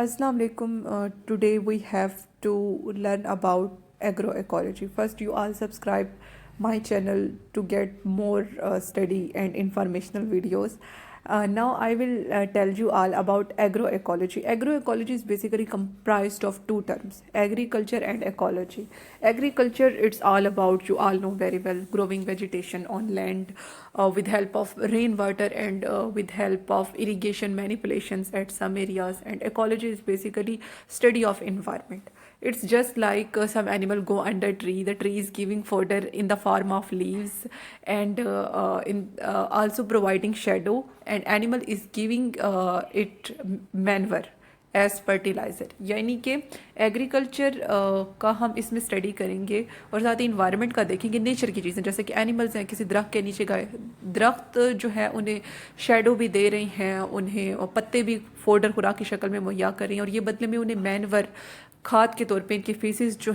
Assalamu alaikum. Today we have to learn about agroecology. First, you all subscribe my channel to get more study and informational videos. Now I will tell you all about agroecology. Agroecology is basically comprised of two terms: agriculture and ecology. Agriculture, it's all about, you all know very well, growing vegetation on land with help of rainwater and with help of irrigation manipulations at some areas. And ecology is basically study of environment. It's just like some animal go under tree, the tree is giving fodder in the form of leaves, and in also providing shadow, and animal is giving it manure as fertiliser. यानी कि agriculture का हम इसमें study करेंगे और साथ ही environment का देखेंगे, नेचर की चीज़ें, जैसे कि एनिमल्स हैं, किसी दरख्त के नीचे गए, दरख्त जो है उन्हें शेडो भी दे रही हैं, उन्हें पत्ते भी फोडर खुराक की शक्ल में मुहैया कर रही हैं, और ये बदले में उन्हें मैनवर खाद के तौर पे इनकी फीसिस जो